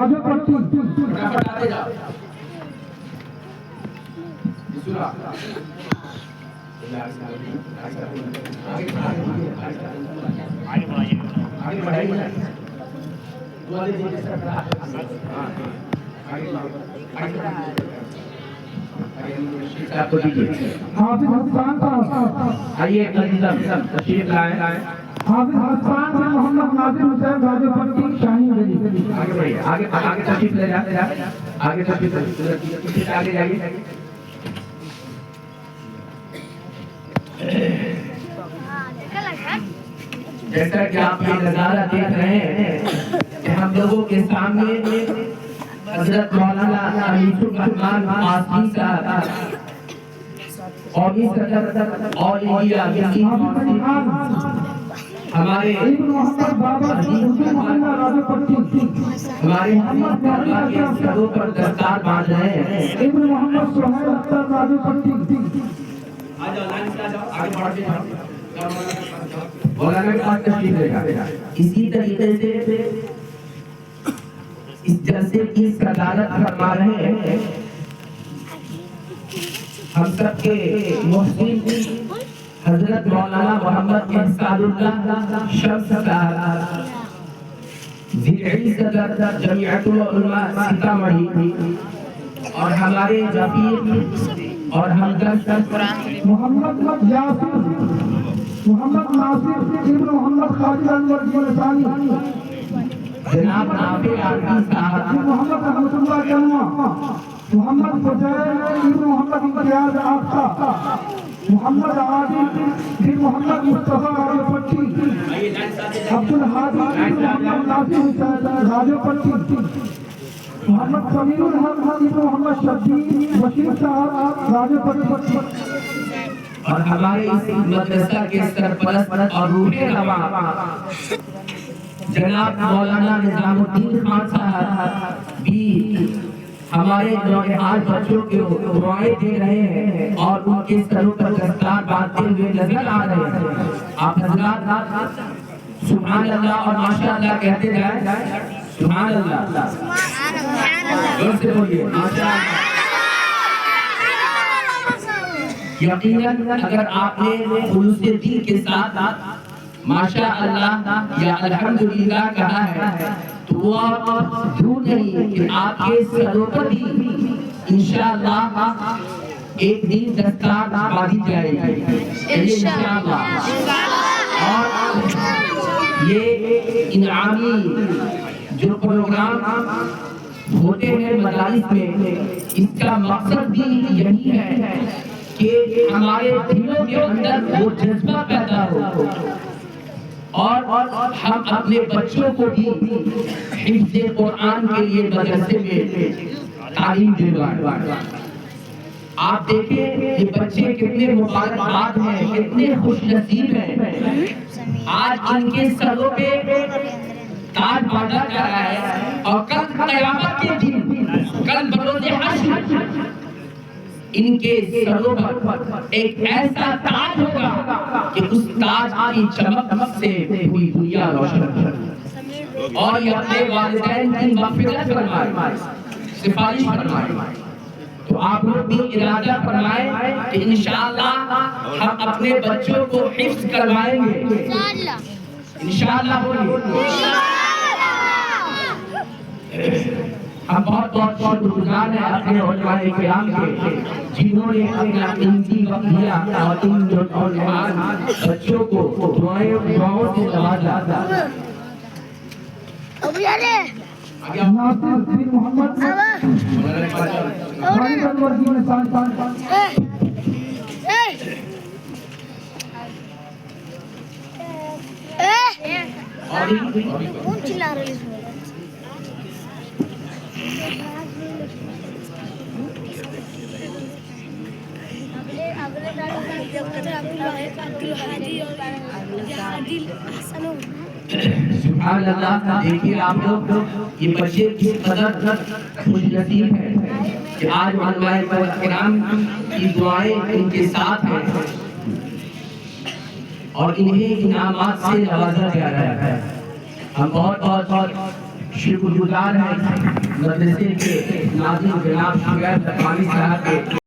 राजोपट्टी फटाफट आते जाओ। सुना आगे बढ़ाइए। दुआ दीजिए जिसका करा। आपको दीजिए। हाफिज हसन साहब, आइए तशरीफ लाए। हाफिज हसन से मोहम्मद नाजिर हुसैन राजोपट्टी शाही गली। आगे बढ़िए, आगे आगे तशरीफ ले जाते आगे तशरीफ आगे जाइए। जैसा कि आप ये नजारा देख रहे हैं कि हम लोगों के सामने हजरत मौलाना अलीसुर रहमान आसमी साहब कौमी सदर और इंडिया हमारे मोहम्मद बाबा मोहम्मद राजोपट्टी, हमारे सरों पर दस्तार बांध रहे हैं। इब्न मोहम्मद सोहेल अख्तर राजोपट्टी। मौलाना के पास तशरीफ ले जाते। इसी तरीके से इस जलसे की सदारत फरमा रहे हैं हम सबके मुहसिन हजरत मौलाना मोहम्मद इहसानुल्लाह शम्स साहब ज़िक्री सदर जमीअतुल उलमा सीतामढ़ी और हमारे रफीक और हमदर्द मोहम्मद यासिर, मोहम्मद नासिर, इब्न मोहम्मद खालिद अनवर गिलसानी, जनाब नाफे आरती साहब, मोहम्मद रहमतुल्लाह जन्मा, मोहम्मद फुजैल, इब्न मोहम्मद इम्तियाज आफता, मोहम्मद आदिल, फिर मोहम्मद मुस्तफा राजोपट्टी, अब्दुल हादी, इब्न मोहम्मद नासिर हुसैन राजोपट्टी, मोहम्मद समीरुल हक, इब्न मोहम्मद शब्बीर बशीर साहब राजोपट्टी। और हमारे इस मदरसा के सरपरस्त और रूहे रवा जनाब मौलाना निजामुद्दीन खान साहब भी हमारे नौजवान बच्चों को दुआएं दे रहे हैं और उनके सरों पर दस्तार बांधते हुए नजर आ रहे हैं। आप हजरात सुभान अल्लाह और माशाअल्लाह कहते जाएं। सुभान अल्लाह, जोर से बोलिए माशाअल्लाह। यकीनन अगर आपने खुलूसे दिल के साथ माशाअल्लाह या अल्हम्दुलिल्लाह कहा है तो वो झूठ नहीं कि आपके सरों पर भी इंशाअल्लाह एक दिन दस्तार बांधी जाएगी इंशाअल्लाह। और ये इनामी जो प्रोग्राम होते हैं मदारिस में, इसका मकसद भी यही है कि हमारे दिलों के अंदर वो जज्बा पैदा हो और हम अपने बच्चों को भी हिफ्ज़ कुरान के लिए मदरसे में तालीम दिलवाएं। आप देखें ये बच्चे कितने मुबारकबाद हैं, कितने खुशनसीब हैं। आज इनके सरों पे ताज बांधा जा रहा है और कल क़यामत के दिन, कल बरोज़े हश्र इनके सरों पर एक ऐसा ताज होगा कि उस ताज की चमक से पूरी दुनिया रोशन होगी। और ये अपने वालिदैन की मग़फ़िरत फरमाए, सिफारिश फरमाए। तो आप लोग भी इरादा फरमाएं कि इंशाअल्लाह हम अपने बच्चों को हिफ्ज़ करवाएंगे इंशाअल्लाह। हम बहुत शुक्रगुज़ार हैं अपने उलमाए किराम के जिन्होंने अपना कीमती वक्त दिया और इन नौजवान बच्चों को दुआओं से नवाजा। नासिर फिर मोहम्मद खालिद अनवर कौन चिल्ला रहे हैं? सुभान अल्लाह। देखिए आप लोग ये बच्चे किस कदर खुशनसीब हैं कि आज उलमाए किराम की दुआएं इनके साथ हैं और इन्हें इनामात से नवाजा जा रहा है। हम बहुत शुक्रगुजार हैं मदरसे के नाज़िम जनाब शुएब लखवानी साहब के।